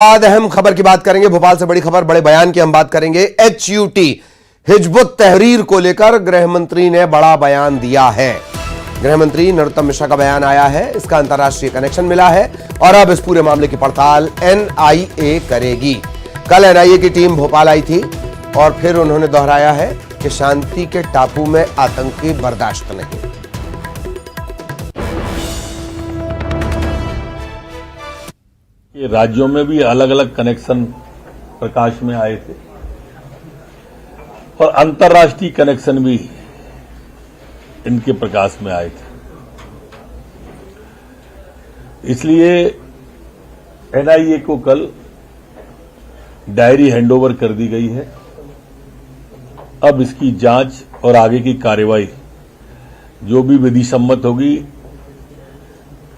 बाद अहम खबर की बात करेंगे। भोपाल से बड़ी खबर, बड़े बयान की हम बात करेंगे। HUT हिजबुत तहरीर को लेकर गृह मंत्री ने बड़ा बयान दिया है। गृह मंत्री नरोत्तम मिश्रा का बयान आया है, इसका अंतर्राष्ट्रीय कनेक्शन मिला है और अब इस पूरे मामले की पड़ताल NIA करेगी। कल NIA की टीम भोपाल आई थी और फिर उन्होंने दोहराया है कि शांति के टापू में आतंकी बर्दाश्त नहीं। ये राज्यों में भी अलग अलग कनेक्शन प्रकाश में आए थे और अंतर्राष्ट्रीय कनेक्शन भी इनके प्रकाश में आए थे। इसलिए NIA को कल डायरी हैंडओवर कर दी गई है। अब इसकी जांच और आगे की कार्रवाई जो भी विधि सम्मत होगी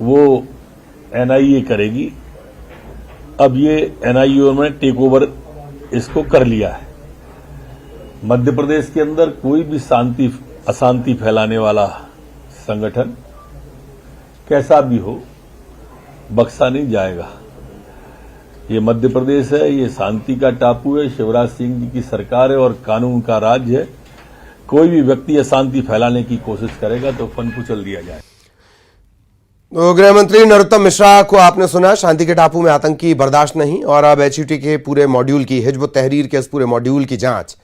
वो NIA करेगी। अब ये NIA ने टेक ओवर इसको कर लिया है। मध्य प्रदेश के अंदर कोई भी अशांति फैलाने वाला संगठन कैसा भी हो बख्शा नहीं जाएगा। ये मध्य प्रदेश है, ये शांति का टापू है, शिवराज सिंह जी की सरकार है और कानून का राज्य है। कोई भी व्यक्ति अशांति फैलाने की कोशिश करेगा तो फन कुचल दिया जाए। तो गृह मंत्री नरोत्तम मिश्रा को आपने सुना, शांति के टापू में आतंकी बर्दाश्त नहीं। और अब HUT के पूरे मॉड्यूल की, हिजबुत तहरीर के इस पूरे मॉड्यूल की जांच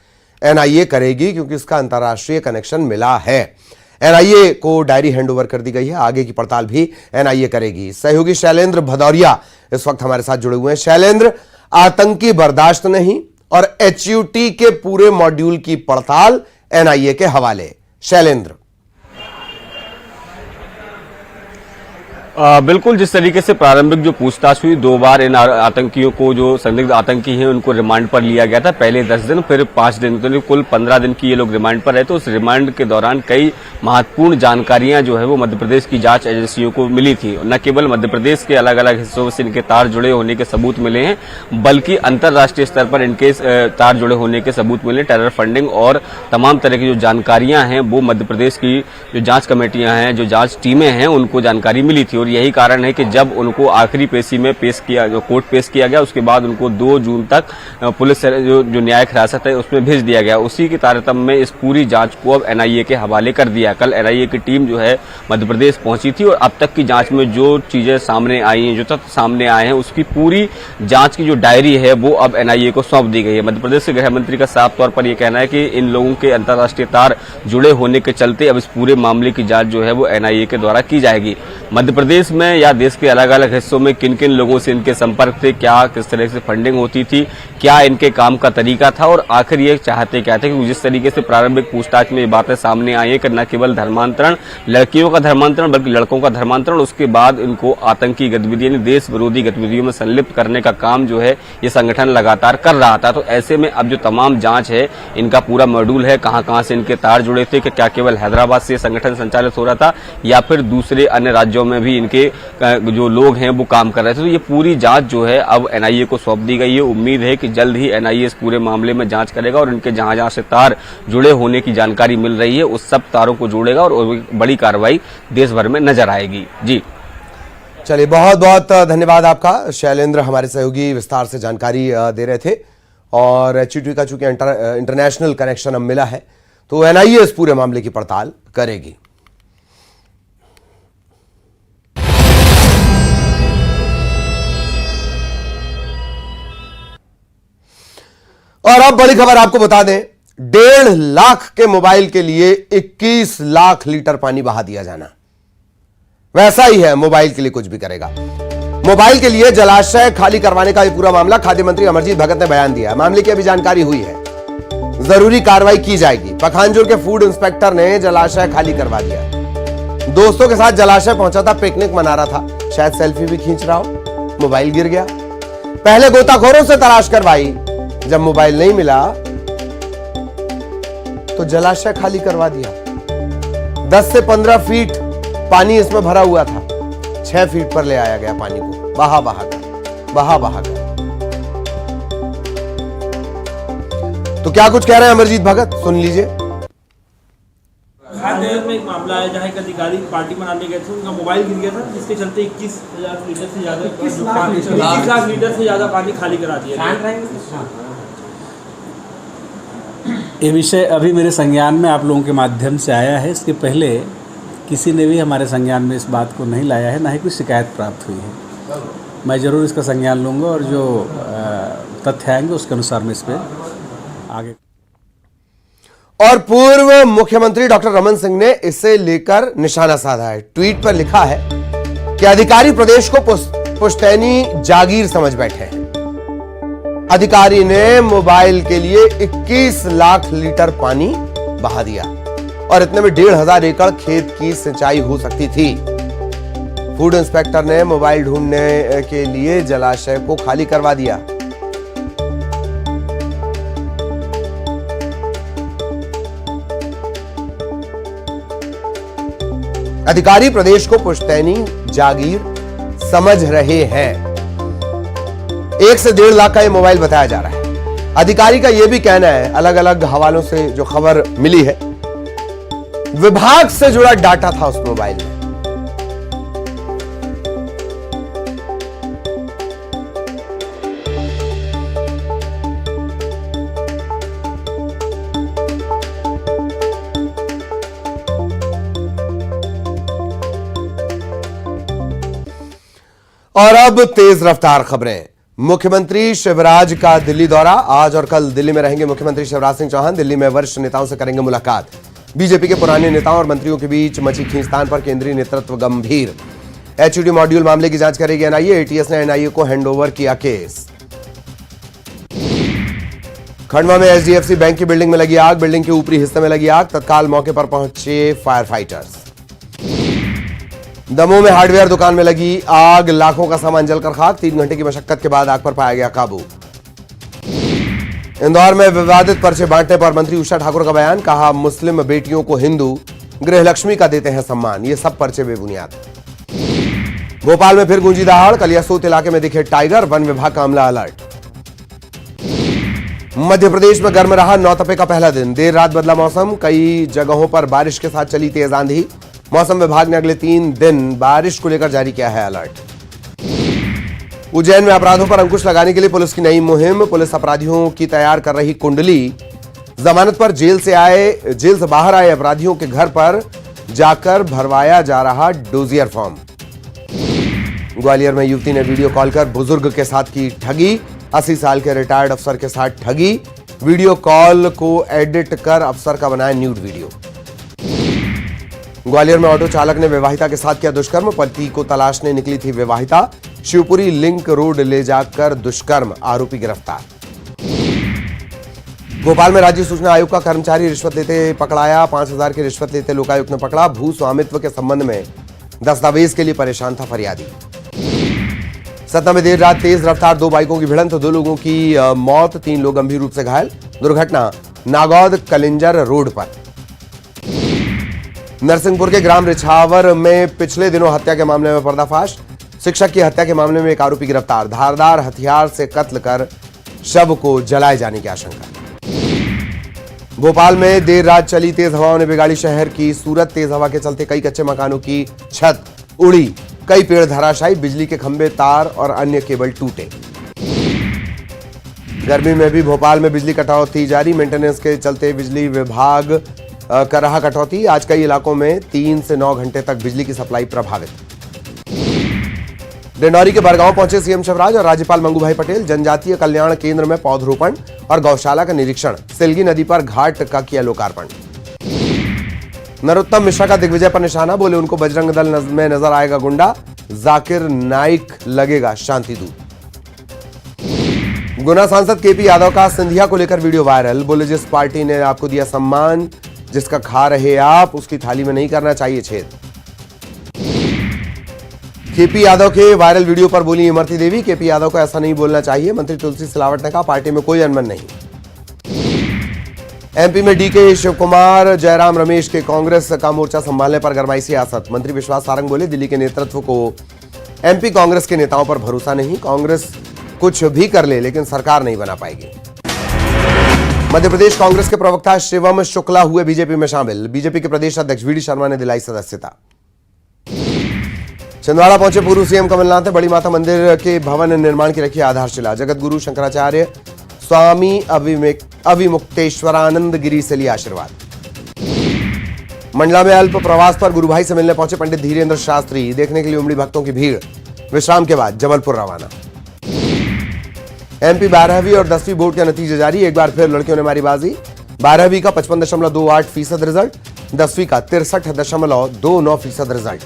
NIA करेगी क्योंकि इसका अंतर्राष्ट्रीय कनेक्शन मिला है। NIA को डायरी हैंडओवर कर दी गई है, आगे की पड़ताल भी NIA करेगी। सहयोगी शैलेंद्र भदौरिया इस वक्त हमारे साथ जुड़े हुए हैं। शैलेंद्र, आतंकी बर्दाश्त नहीं और HUT के पूरे मॉड्यूल की पड़ताल NIA के हवाले। शैलेंद्र, बिल्कुल, जिस तरीके से प्रारंभिक जो पूछताछ हुई, 2 बार इन आतंकियों को, जो संदिग्ध आतंकी हैं, उनको रिमांड पर लिया गया था। पहले 10 दिन, फिर 5 दिन, तो कुल 15 दिन की ये लोग रिमांड पर रहे। तो उस रिमांड के दौरान कई महत्वपूर्ण जानकारियां जो है वो मध्य प्रदेश की जांच एजेंसियों को मिली थी। न केवल मध्य प्रदेश के अलग अलग हिस्सों से इनके तार जुड़े होने के सबूत मिले हैं, बल्कि अंतर्राष्ट्रीय स्तर पर इनके तार जुड़े होने के सबूत मिले। टेरर फंडिंग और तमाम तरह की जो जानकारियां हैं वो मध्य प्रदेश की जो जांच कमेटियां हैं, जो जांच टीमें हैं, उनको जानकारी मिली थी। यही कारण है कि जब उनको आखिरी पेशी में पेश किया, जो कोर्ट पेश किया गया, उसके बाद उनको 2 जून तक पुलिस जो न्यायिक हिरासत है उसमें भेज दिया गया। उसी के तारतम्य में इस पूरी जांच को अब NIA के हवाले कर दिया। कल NIA की टीम जो है मध्य प्रदेश पहुंची थी और अब तक की जांच में जो चीजें सामने आई हैं, जो तथ्य सामने आए हैं, उसकी पूरी जांच की जो डायरी है वो अब NIA को सौंप दी गई है। मध्य प्रदेश के गृह मंत्री का साफ तौर पर यह कहना है कि इन लोगों के अंतर्राष्ट्रीय तार जुड़े होने के चलते अब इस पूरे मामले की जांच जो है वो NIA के द्वारा की जाएगी। मध्य प्रदेश में या देश के अलग अलग हिस्सों में किन किन लोगों से इनके संपर्क थे, क्या किस तरह से फंडिंग होती थी, क्या इनके काम का तरीका था और आखिर ये चाहते क्या थे। क्योंकि जिस तरीके से प्रारंभिक पूछताछ में ये बातें सामने आई है कि न केवल धर्मांतरण, लड़कियों का धर्मांतरण, बल्कि लड़कों का धर्मांतरण, उसके बाद इनको आतंकी गतिविधियों, देश विरोधी गतिविधियों में संलिप्त करने का काम जो है ये संगठन लगातार कर रहा था। तो ऐसे में अब जो तमाम जांच है, इनका पूरा मॉड्यूल है, कहां से इनके तार जुड़े थे, कि क्या केवल हैदराबाद से संगठन संचालित हो रहा था या फिर दूसरे अन्य राज्यों में भी इनके जो लोग हैं वो काम कर रहे थे। तो ये पूरी जांच जो है अब NIA को सौंप दी गई है। उम्मीद है कि जल्द ही NIA इस पूरे मामले में जांच करेगा और इनके जहां से तार जुड़े होने की जानकारी मिल रही है उस सब तारों को जोड़ेगा और बड़ी कार्रवाई देश भर में नजर आएगी। जी चलिए, बहुत बहुत धन्यवाद आपका शैलेंद्र, हमारे सहयोगी विस्तार से जानकारी दे रहे थे। और HUT का चूंकि इंटरनेशनल कनेक्शन अब मिला है तो NIA इस पूरे मामले की पड़ताल करेगी। और अब बड़ी खबर आपको बता दें, 1.5 लाख के मोबाइल के लिए 21 लाख लीटर पानी बहा दिया जाना। वैसा ही है, मोबाइल के लिए कुछ भी करेगा। मोबाइल के लिए जलाशय खाली करवाने का यह पूरा मामला खाद्य मंत्री अमरजीत भगत ने बयान दिया। मामले की अभी जानकारी हुई है, जरूरी कार्रवाई की जाएगी। पखानजोर के फूड इंस्पेक्टर ने जलाशय खाली करवा दिया। दोस्तों के साथ जलाशय पहुंचा था, पिकनिक मना रहा था, शायद सेल्फी भी खींच रहा हो, मोबाइल गिर गया। पहले गोताखोरों से तलाश करवाई, जब मोबाइल नहीं मिला तो जलाशय खाली करवा दिया। 10 से 15 फीट पानी इसमें भरा हुआ था, 6 फीट पर ले आया गया पानी को, बहा कर। तो क्या कुछ कह रहे हैं अमरजीत भगत, सुन लीजिए। खाद्य में एक मामला है जहाँ एक अधिकारी पार्टी मनाने गए थे, उनका मोबाइल गिर गया था, जिसके चलते 21,000 लीटर से ज्यादा 21 लाख लीटर से ज्यादा पानी खाली करा दिया। ये विषय अभी मेरे संज्ञान में आप लोगों के माध्यम से आया है। इसके पहले किसी ने भी हमारे संज्ञान में इस बात को नहीं लाया है, ना ही कोई शिकायत प्राप्त हुई है। मैं ज़रूर इसका संज्ञान लूँगा और जो तथ्य आएंगे उसके अनुसार मैं इस पर आगे। और पूर्व मुख्यमंत्री डॉक्टर रमन सिंह ने इसे लेकर निशाना साधा है। ट्वीट पर लिखा है कि अधिकारी प्रदेश को पुश्तैनी जागीर समझ बैठे हैं। अधिकारी ने मोबाइल के लिए 21 लाख लीटर पानी बहा दिया और इतने में 1,500 एकड़ खेत की सिंचाई हो सकती थी। फूड इंस्पेक्टर ने मोबाइल ढूंढने के लिए जलाशय को खाली करवा दिया। अधिकारी प्रदेश को पुश्तैनी जागीर समझ रहे हैं। 1 से 1.5 लाख का यह मोबाइल बताया जा रहा है। अधिकारी का यह भी कहना है, अलग अलग हवालों से जो खबर मिली है, विभाग से जुड़ा डाटा था उस मोबाइल में। और अब तेज रफ्तार खबरें। मुख्यमंत्री शिवराज का दिल्ली दौरा। आज और कल दिल्ली में रहेंगे मुख्यमंत्री शिवराज सिंह चौहान। दिल्ली में वरिष्ठ नेताओं से करेंगे मुलाकात। बीजेपी के पुराने नेताओं और मंत्रियों के बीच मची खींचतान पर केंद्रीय नेतृत्व गंभीर। एचईडी मॉड्यूल मामले की जांच करेगी एनआईए। एटीएस ने एनआईए को हैंडओवर किया केस। खंडवा में एचडीएफसी बैंक की बिल्डिंग में लगी आग। बिल्डिंग के ऊपरी हिस्से में लगी आग। तत्काल मौके पर पहुंचे फायर फाइटर्स। दमोह में हार्डवेयर दुकान में लगी आग। लाखों का सामान जलकर खाक। 3 घंटे की मशक्कत के बाद आग पर पाया गया काबू। इंदौर में विवादित पर्चे बांटने पर मंत्री उषा ठाकुर का बयान। कहा, मुस्लिम बेटियों को हिंदू गृहलक्ष्मी का देते हैं सम्मान। ये सब पर्चे बेबुनियाद। भोपाल में फिर गूंजी दहाड़। कलियासोत इलाके में दिखे टाइगर। वन विभाग का अमला अलर्ट। मध्य प्रदेश में गर्म रहा नौतपे का पहला दिन। देर रात बदला मौसम। कई जगहों पर बारिश के साथ चली तेज आंधी। मौसम विभाग ने अगले 3 दिन बारिश को लेकर जारी किया है अलर्ट। उज्जैन में अपराधों पर अंकुश लगाने के लिए पुलिस की नई मुहिम। पुलिस अपराधियों की तैयार कर रही कुंडली। जमानत पर जेल से बाहर आए अपराधियों के घर पर जाकर भरवाया जा रहा डोजियर फॉर्म। ग्वालियर में युवती ने वीडियो कॉल कर बुजुर्ग के साथ की ठगी। 80 साल के रिटायर्ड अफसर के साथ ठगी। वीडियो कॉल को एडिट कर अफसर का बनाया न्यूड वीडियो। ग्वालियर में ऑटो चालक ने विवाहिता के साथ किया दुष्कर्म। पति को तलाशने निकली थी विवाहिता। शिवपुरी लिंक रोड ले जाकर दुष्कर्म। आरोपी गिरफ्तार। भोपाल में राज्य सूचना आयोग का कर्मचारी रिश्वत लेते पकड़ाया। 5,000 की रिश्वत लेते लोकायुक्त ने पकड़ा। भू स्वामित्व के संबंध में दस्तावेज के लिए परेशान था फरियादी। सतना में देर रात तेज रफ्तार 2 बाइकों की भिड़ंत। 2 लोगों की मौत, 3 लोग गंभीर रूप से घायल। दुर्घटना नागौद कलिंजर रोड पर। नरसिंहपुर के ग्राम रिछावर में पिछले दिनों हत्या के मामले में पर्दाफाश। शिक्षक की हत्या के मामले में एक आरोपी गिरफ्तार। धारदार हथियार से कत्ल कर शव को जलाए जाने की आशंका। भोपाल में देर रात चली तेज हवाओं ने बिगाड़ी शहर की सूरत। तेज हवा के चलते कई कच्चे मकानों की छत उड़ी। कई पेड़ धराशायी। बिजली के खंभे, तार और अन्य केबल टूटे। गर्मी में भी भोपाल में बिजली कटौती जारी। मेंटेनेंस के चलते बिजली विभाग कर रहा कटौती। आज कई इलाकों में 3 से 9 घंटे तक बिजली की सप्लाई प्रभावित। डिंडौरी के बरगांव पहुंचे सीएम शिवराज और राज्यपाल मंगू पटेल। जनजातीय कल्याण केंद्र में पौधरोपण और गौशाला का निरीक्षण। सिलगी नदी पर घाट का किया लोकार्पण। नरोत्तम मिश्रा का दिग्विजय पर निशाना। बोले, उनको बजरंग दल में नजर आएगा गुंडा। जाकिर नाइक लगेगा शांति दूत। गुना सांसद केपी यादव का सिंधिया को लेकर वीडियो वायरल। बोले, जिस पार्टी ने आपको दिया सम्मान, जिसका खा रहे आप, उसकी थाली में नहीं करना चाहिए छेद। केपी यादव के वायरल वीडियो पर बोली इमरती देवी, केपी यादव को ऐसा नहीं बोलना चाहिए। मंत्री तुलसी सिलावट ने कहा, पार्टी में कोई अनबन नहीं। एमपी में डीके शिवकुमार, जयराम रमेश के कांग्रेस का मोर्चा संभालने पर गरमाई सियासत। मंत्री विश्वास सारंग बोले, दिल्ली के नेतृत्व को एमपी कांग्रेस के नेताओं पर भरोसा नहीं। कांग्रेस कुछ भी कर ले, लेकिन सरकार नहीं बना पाएगी। मध्य प्रदेश कांग्रेस के प्रवक्ता शिवम शुक्ला हुए बीजेपी में शामिल। बीजेपी के प्रदेश अध्यक्ष वीडी शर्मा ने दिलाई सदस्यता। छिंदवाड़ा पहुंचे पूर्व सीएम कमलनाथ ने बड़ी माता मंदिर के भवन निर्माण की रखी आधारशिला। जगत गुरु शंकराचार्य स्वामी अविमुक्तेश्वरानंद गिरी से लिया आशीर्वाद। मंडला में अल्प प्रवास पर गुरुभाई से मिलने पहुंचे पंडित धीरेन्द्र शास्त्री। देखने के लिए उमड़ी भक्तों की भीड़। विश्राम के बाद जबलपुर रवाना। एमपी 12वीं और 10वीं बोर्ड के नतीजे जारी। एक बार फिर लड़कियों ने मारी बाजी। 12वीं का 55.28% रिजल्ट, 10वीं का 63.29% रिजल्ट।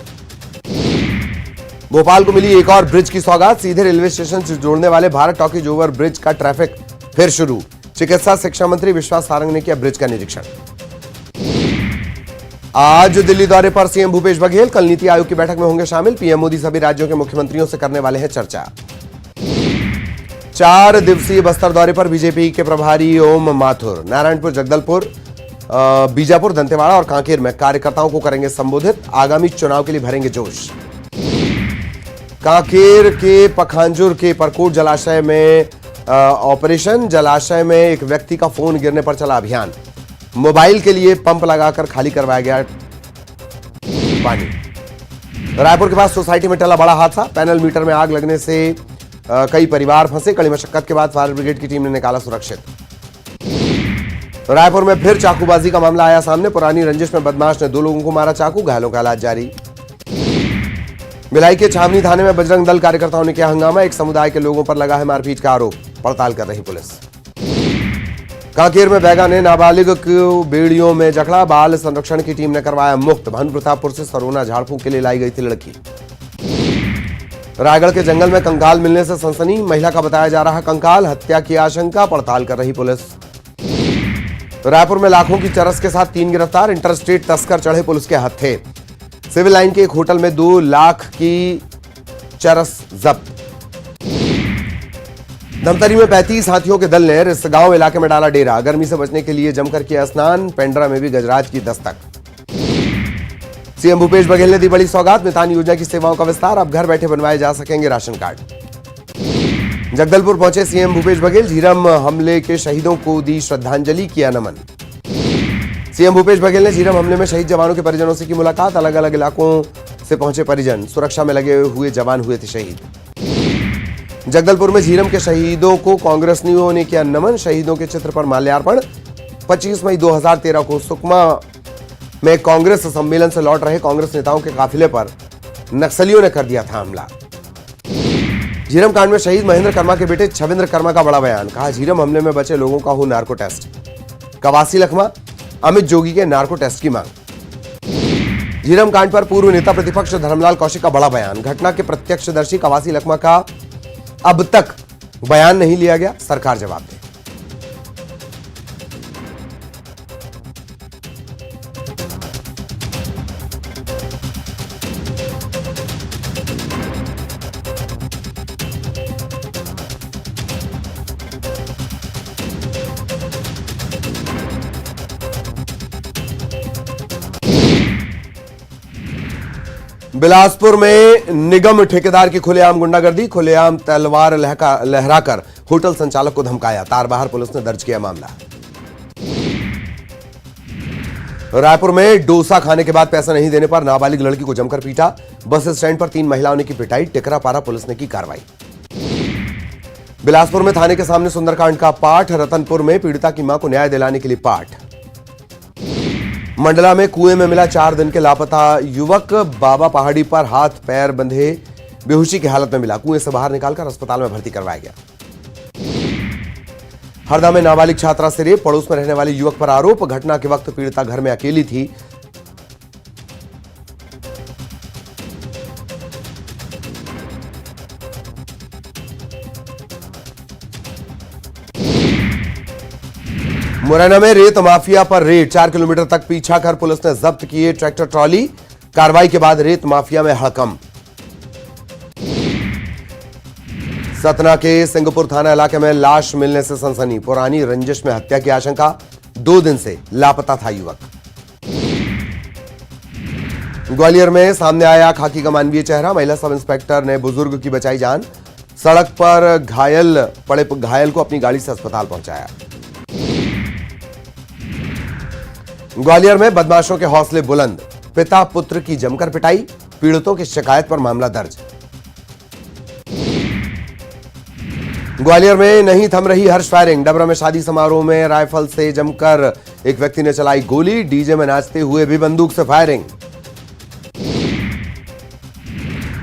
भोपाल को मिली एक और ब्रिज की सौगात। सीधे रेलवे स्टेशन से जोड़ने वाले भारत टॉकीज ओवर ब्रिज का ट्रैफिक फिर शुरू। चिकित्सा शिक्षा मंत्री विश्वास सारंग ने किया ब्रिज का निरीक्षण। आज दिल्ली दौरे पर सीएम भूपेश बघेल। कल नीति आयोग की बैठक में होंगे शामिल। पीएम मोदी सभी राज्यों के मुख्यमंत्रियों से करने वाले हैं चर्चा। 4 दिवसीय बस्तर दौरे पर बीजेपी के प्रभारी ओम माथुर। नारायणपुर, जगदलपुर, बीजापुर, दंतेवाड़ा और कांकेर में कार्यकर्ताओं को करेंगे संबोधित। आगामी चुनाव के लिए भरेंगे जोश। कांकेर के पखांजुर के परकोट जलाशय में ऑपरेशन। जलाशय में एक व्यक्ति का फोन गिरने पर चला अभियान। मोबाइल के लिए पंप लगाकर खाली करवाया गया पानी। रायपुर के पास सोसाइटी में टला बड़ा हादसा। पैनल मीटर में आग लगने से कई परिवार फंसे। कड़ी मशक्कत के बाद फायर ब्रिगेड की टीम ने निकाला सुरक्षित। रायपुर में फिर चाकूबाजी का मामला आया सामने। पुरानी रंजिश में बदमाश ने 2 लोगों को मारा चाकू। घायलों का इलाज जारी। भिलाई के छावनी थाने में बजरंग दल कार्यकर्ताओं ने किया हंगामा। एक समुदाय के लोगों पर लगा है मारपीट का आरोप। पड़ताल कर रही पुलिस। कांकेर में बैगा ने नाबालिग को बेड़ियों में जकड़ा। बाल संरक्षण की टीम ने करवाया मुक्त। भानु प्रतापपुर से सरोना झाड़फूंक के लिए लाई गई थी लड़की। रायगढ़ के जंगल में कंकाल मिलने से सनसनी। महिला का बताया जा रहा कंकाल। हत्या की आशंका। पड़ताल कर रही पुलिस। रायपुर में लाखों की चरस के साथ 3 गिरफ्तार। इंटरस्टेट तस्कर चढ़े पुलिस के हत्थे। सिविल लाइन के एक होटल में 2 लाख की चरस जब्त। धमतरी में 35 हाथियों के दल ने रिसगांव इलाके में डाला डेरा। गर्मी से बचने के लिए जमकर किया स्नान। पेंड्रा में भी गजराज की दस्तक। सीएम भूपेश बघेल ने दी बड़ी सौगात। मितान योजना की सेवाओं का विस्तार। अब घर बैठे बनवाए जा सकेंगे राशन कार्ड। जगदलपुर पहुंचे सीएम भूपेश बघेल। झीरम हमले के शहीदों को दी श्रद्धांजलि, किया नमन। सीएम भूपेश बघेल ने झीरम हमले में शहीद जवानों के परिजनों से की मुलाकात। अलग अलग इलाकों से पहुंचे परिजन। सुरक्षा में लगे हुए जवान हुए थे शहीद। जगदलपुर में झीरम के शहीदों को कांग्रेसियों ने किया नमन। शहीदों के चित्र पर माल्यार्पण। 25 मई 2013 को सुकमा में कांग्रेस सम्मेलन से लौट रहे कांग्रेस नेताओं के काफिले पर नक्सलियों ने कर दिया था हमला। झीरम कांड में शहीद महेंद्र कर्मा के बेटे छविंद्र कर्मा का बड़ा बयान। कहा, झीरम हमले में बचे लोगों का हो नार्को टेस्ट। कवासी लखमा, अमित जोगी के नार्को टेस्ट की मांग। झीरम कांड पर पूर्व नेता प्रतिपक्ष धर्मलाल कौशिक का बड़ा बयान। घटना के प्रत्यक्षदर्शी कवासी लखमा का अब तक बयान नहीं लिया गया। सरकार जवाब दे। बिलासपुर में निगम ठेकेदार की खुलेआम गुंडागर्दी। खुलेआम तलवार लहराकर होटल संचालक को धमकाया। तारबहार पुलिस ने दर्ज किया मामला। रायपुर में डोसा खाने के बाद पैसा नहीं देने पर नाबालिग लड़की को जमकर पीटा। बस स्टैंड पर 3 महिलाओं ने की पिटाई। टिकरापारा पुलिस ने की कार्रवाई। बिलासपुर में थाने के सामने सुंदरकांड का पाठ। रतनपुर में पीड़िता की मां को न्याय दिलाने के लिए पाठ। मंडला में कुएं में मिला 4 दिन के लापता युवक। बाबा पहाड़ी पर हाथ पैर बंधे बेहोशी की हालत में मिला। कुएं से बाहर निकालकर अस्पताल में भर्ती करवाया गया। हरदा में नाबालिग छात्रा से रेप। पड़ोस में रहने वाले युवक पर आरोप। घटना के वक्त पीड़िता घर में अकेली थी। मुरैना में रेत माफिया पर रेड। 4 किलोमीटर तक पीछा कर पुलिस ने जब्त किए ट्रैक्टर ट्रॉली। कार्रवाई के बाद रेत माफिया में हड़कंप। सतना के सिंगपुर थाना इलाके में लाश मिलने से सनसनी। पुरानी रंजिश में हत्या की आशंका। 2 दिन से लापता था युवक। ग्वालियर में सामने आया खाकी का मानवीय चेहरा। महिला सब इंस्पेक्टर ने बुजुर्ग की बचाई जान। सड़क पर घायल को अपनी गाड़ी से अस्पताल पहुंचाया। ग्वालियर में बदमाशों के हौसले बुलंद, पिता पुत्र की जमकर पिटाई, पीड़ितों की शिकायत पर मामला दर्ज। ग्वालियर में नहीं थम रही हर्ष फायरिंग, डबरा में शादी समारोह में राइफल से जमकर एक व्यक्ति ने चलाई गोली, डीजे में नाचते हुए भी बंदूक से फायरिंग।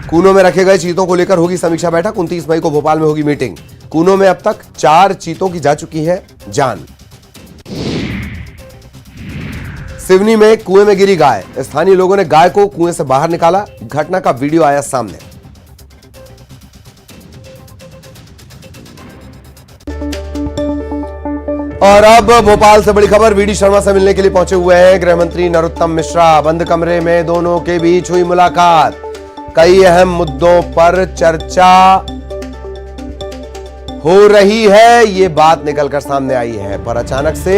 कूनों में रखे गए चीतों को लेकर होगी समीक्षा बैठक, 29 मई को भोपाल में होगी मीटिंग। कूनों में अब तक 4 चीतों की जा चुकी है जान। सिवनी में कुएं में गिरी गाय, स्थानीय लोगों ने गाय को कुएं से बाहर निकाला, घटना का वीडियो आया सामने। और अब भोपाल से बड़ी खबर, वीडी शर्मा से मिलने के लिए पहुंचे हुए हैं गृह मंत्री नरोत्तम मिश्रा। बंद कमरे में दोनों के बीच हुई मुलाकात, कई अहम मुद्दों पर चर्चा हो रही है, ये बात निकलकर सामने आई है। पर अचानक से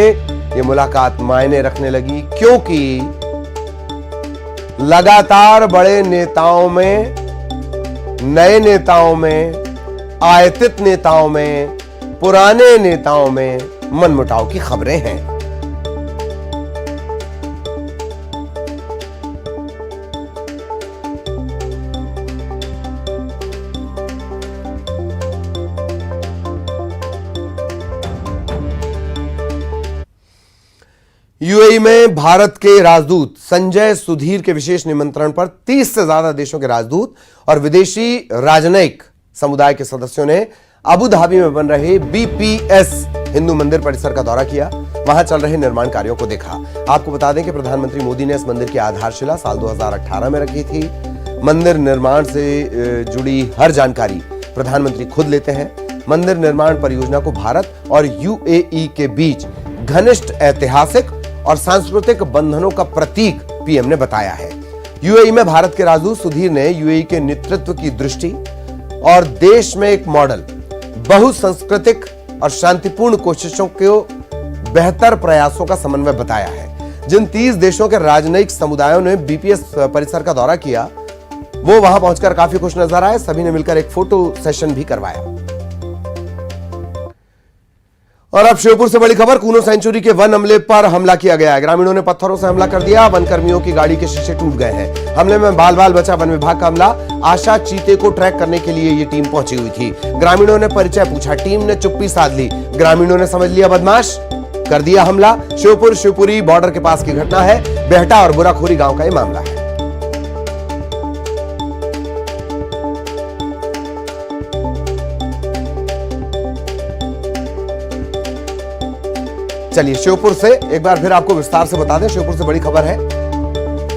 ये मुलाकात मायने रखने लगी, क्योंकि लगातार बड़े नेताओं में, नए नेताओं में, आयतित नेताओं में, पुराने नेताओं में मनमुटाव की खबरें हैं। यूएई में भारत के राजदूत संजय सुधीर के विशेष निमंत्रण पर 30 से ज्यादा देशों के राजदूत और विदेशी राजनयिक समुदाय के सदस्यों ने अबू धाबी में बन रहे बीपीएस हिंदू मंदिर परिसर का दौरा किया, वहां चल रहे निर्माण कार्यों को देखा। आपको बता दें कि प्रधानमंत्री मोदी ने इस मंदिर की आधारशिला साल 2018 में रखी थी। मंदिर निर्माण से जुड़ी हर जानकारी प्रधानमंत्री खुद लेते हैं। मंदिर निर्माण परियोजना को भारत और यूएई के बीच घनिष्ठ ऐतिहासिक और सांस्कृतिक बंधनों का प्रतीक पीएम ने बताया है। यूएई में भारत के राजदूत सुधीर ने यूएई के नेतृत्व की दृष्टि और देश में एक मॉडल बहुसांस्कृतिक और शांतिपूर्ण कोशिशों को बेहतर प्रयासों का समन्वय बताया है। जिन 30 देशों के राजनयिक समुदायों ने बीपीएस परिसर का दौरा किया, वो वहां पहुंचकर काफी खुश नजर आए। सभी ने मिलकर एक फोटो सेशन भी करवाया। और अब श्योपुर से बड़ी खबर, कूनो सेंचुरी के वन अमले पर हमला किया गया है। ग्रामीणों ने पत्थरों से हमला कर दिया, वन कर्मियों की गाड़ी के शीशे टूट गए हैं। हमले में बाल बाल बचा वन विभाग का अमला। आशा चीते को ट्रैक करने के लिए ये टीम पहुंची हुई थी। ग्रामीणों ने परिचय पूछा, टीम ने चुप्पी साध ली। ग्रामीणों ने समझ लिया बदमाश, कर दिया हमला। श्योपुर शिवपुरी बॉर्डर के पास की घटना है। बेहटा और बुराखोरी गांव का यह मामला है। चलिए श्योपुर से एक बार फिर आपको विस्तार से बता दें। श्योपुर से बड़ी खबर है,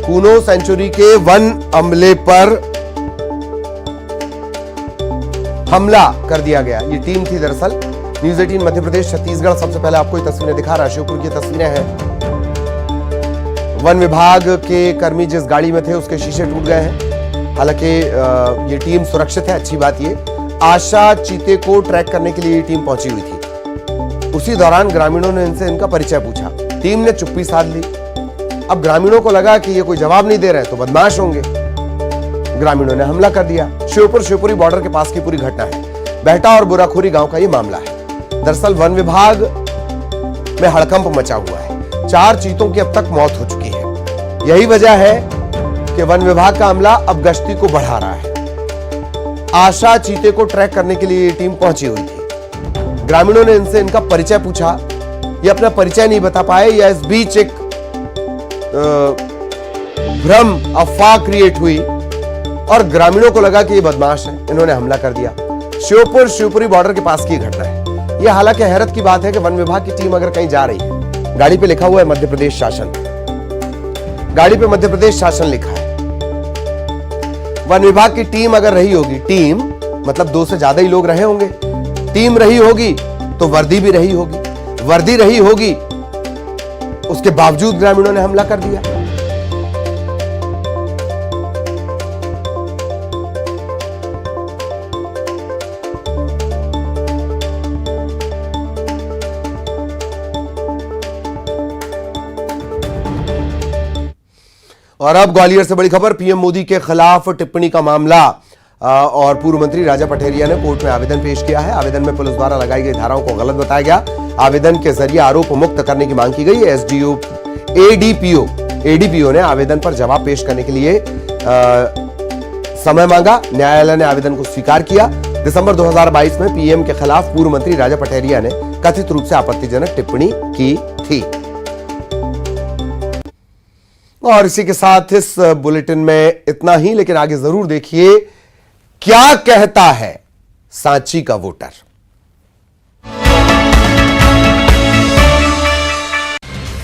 कूनो सेंचुरी के वन अमले पर हमला कर दिया गया। ये टीम थी दरअसल न्यूज 18 मध्य प्रदेश छत्तीसगढ़। सबसे पहले आपको ये तस्वीरें दिखा रहा है, श्योपुर की तस्वीरें हैं। वन विभाग के कर्मी जिस गाड़ी में थे उसके शीशे टूट गए हैं। हालांकि ये टीम सुरक्षित है, अच्छी बात ये। आशा चीते को ट्रैक करने के लिए ये टीम पहुंची हुई थी। उसी दौरान ग्रामीणों ने इनसे इनका परिचय पूछा। टीम ने चुप्पी साध ली। अब ग्रामीणों को लगा कि ये कोई जवाब नहीं दे रहे तो बदमाश होंगे। ग्रामीणों ने हमला कर दिया। श्योपुर शिवपुरी बॉर्डर के पास की पूरी घटना है। बेहटा और बुराखोरी गांव का ये मामला है। दरअसल वन विभाग में हड़कंप मचा हुआ है। 4 चीतों की अब तक मौत हो चुकी है। यही वजह है कि वन विभाग का अमला अब गश्ती को बढ़ा रहा है। आशा चीते को ट्रैक करने के लिए ये टीम पहुंची हुई थी। ग्रामीणों ने इनसे इनका परिचय पूछा, ये अपना परिचय नहीं बता पाए या इस बीच एक भ्रम अफवाह क्रिएट हुई और ग्रामीणों को लगा कि ये बदमाश है, इन्होंने हमला कर दिया। श्योपुर शिवपुरी बॉर्डर के पास की घटना है। यह हालांकि हैरत की बात है कि वन विभाग की टीम अगर कहीं जा रही है, गाड़ी पे लिखा हुआ है मध्य प्रदेश शासन, गाड़ी पे मध्य प्रदेश शासन लिखा है। वन विभाग की टीम अगर रही होगी, टीम मतलब 2 से ज्यादा ही लोग रहे होंगे, टीम रही होगी तो वर्दी भी रही होगी, वर्दी रही होगी, उसके बावजूद ग्रामीणों ने हमला कर दिया। और अब ग्वालियर से बड़ी खबर, पीएम मोदी के खिलाफ टिप्पणी का मामला और पूर्व मंत्री राजा पठेरिया ने कोर्ट में आवेदन पेश किया है। आवेदन में पुलिस द्वारा लगाई गई धाराओं को गलत बताया गया। आवेदन के जरिए आरोप मुक्त करने की मांग की गई है। एडीपीओ ने आवेदन पर जवाब पेश करने के लिए समय मांगा। न्यायालय ने आवेदन को स्वीकार किया। दिसंबर 2022 में पीएम के खिलाफ पूर्व मंत्री राजा पटैरिया ने कथित रूप से आपत्तिजनक टिप्पणी की थी। और इसी के साथ इस बुलेटिन में इतना ही, लेकिन आगे जरूर देखिए क्या कहता है सांची का वोटर।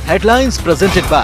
Headlines presented by